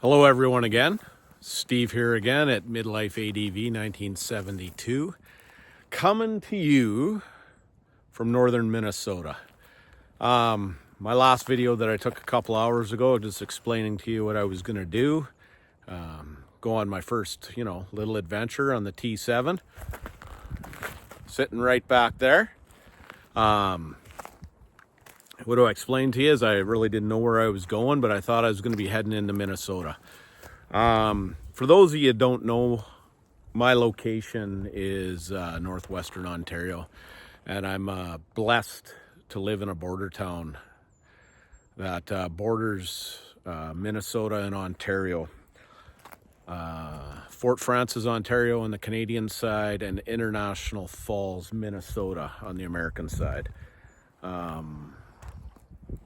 Hello everyone again. Steve here again at Midlife ADV 1972, coming to you from northern Minnesota. My last video that I took a couple hours ago, just explaining to you what I was going to do. Go on my first, little adventure on the T7. Sitting right back there. What do I explain to you is I really didn't know where I was going, but I thought I was going to be heading into Minnesota. For those of you that don't know, my location is northwestern Ontario, and I'm blessed to live in a border town that borders Minnesota and Ontario. Fort Frances, Ontario on the Canadian side, and International Falls, Minnesota on the American side.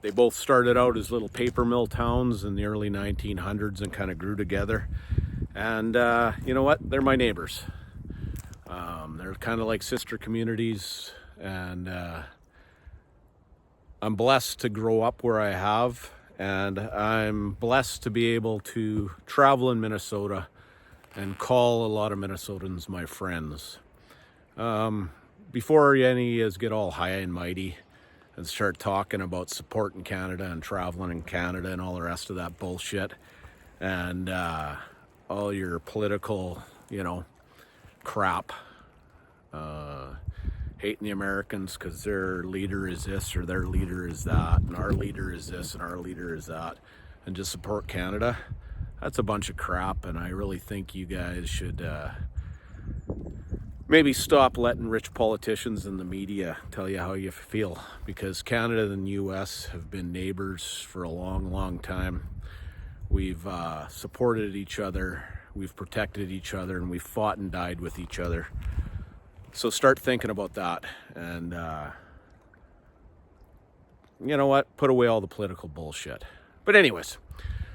They both started out as little paper mill towns in the early 1900s and kind of grew together. And you know what? They're my neighbors. They're kind of like sister communities. And I'm blessed to grow up where I have. And I'm blessed to be able to travel in Minnesota and call a lot of Minnesotans my friends. Before any of you get all high and mighty and start talking about supporting Canada and traveling in Canada and all the rest of that bullshit, and all your political, crap, hating the Americans because their leader is this or their leader is that, and our leader is this and our leader is that, and just support Canada. That's a bunch of crap, and I really think you guys should maybe stop letting rich politicians and the media tell you how you feel, because Canada and the US have been neighbors for a long, long time. We've supported each other, we've protected each other, and we've fought and died with each other. So start thinking about that, and you know what? Put away all the political bullshit. But anyways,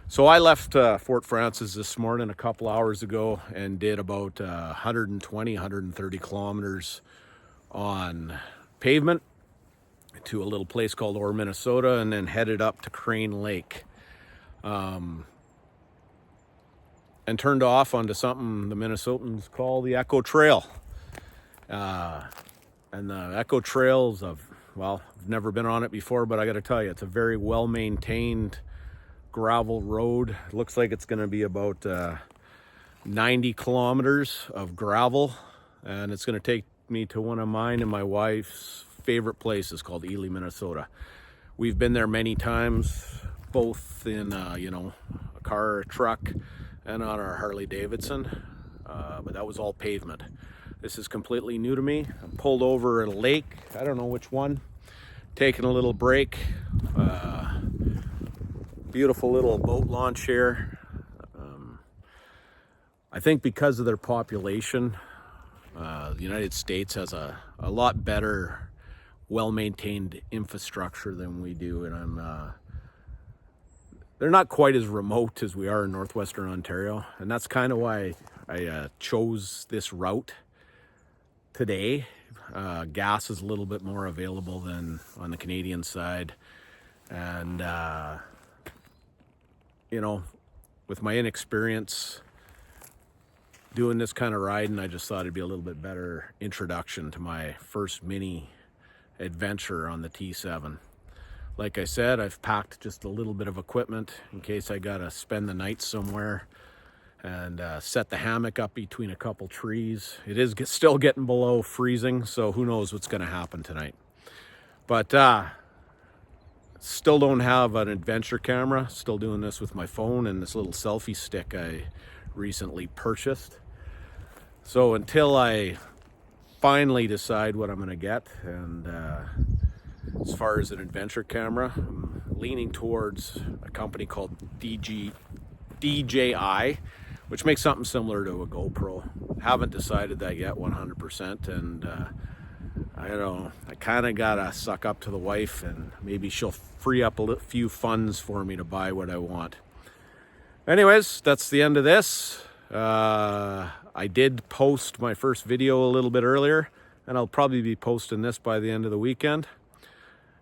so I left Fort Frances this morning a couple hours ago and did about 130 kilometers on pavement to a little place called Orr, Minnesota, and then headed up to Crane Lake. And turned off onto something the Minnesotans call the Echo Trail. And the Echo Trails, I've never been on it before, but I got to tell you, it's a very well-maintained gravel road. It looks like it's going to be about 90 kilometers of gravel, and it's going to take me to one of mine and my wife's favorite places called Ely, Minnesota. We've been there many times, both in a car or a truck and on our Harley Davidson, but that was all pavement. This is completely new to me. I pulled over at a lake, I don't know which one, taking a little break. Beautiful little boat launch here. I think because of their population, the United States has a lot better, well-maintained infrastructure than we do, and they're not quite as remote as we are in northwestern Ontario, and that's kind of why I chose this route today. Gas is a little bit more available than on the Canadian side, and with my inexperience doing this kind of riding, I just thought it'd be a little bit better introduction to my first mini adventure on the T7. Like I said, I've packed just a little bit of equipment in case I gotta spend the night somewhere, and set the hammock up between a couple trees. It is still getting below freezing, so who knows what's gonna happen tonight. But still don't have an adventure camera. Still doing this with my phone and this little selfie stick I recently purchased. So until I finally decide what I'm going to get, and as far as an adventure camera, I'm leaning towards a company called DJI, which makes something similar to a GoPro. Haven't decided that yet 100%, and I don't know, I kind of gotta suck up to the wife, and maybe she'll free up a few funds for me to buy what I want. Anyways, that's the end of this. I did post my first video a little bit earlier, and I'll probably be posting this by the end of the weekend.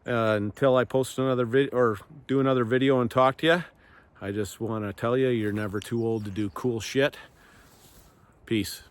Until I post another video or do another video and talk to you, I just want to tell you, you're never too old to do cool shit. Peace.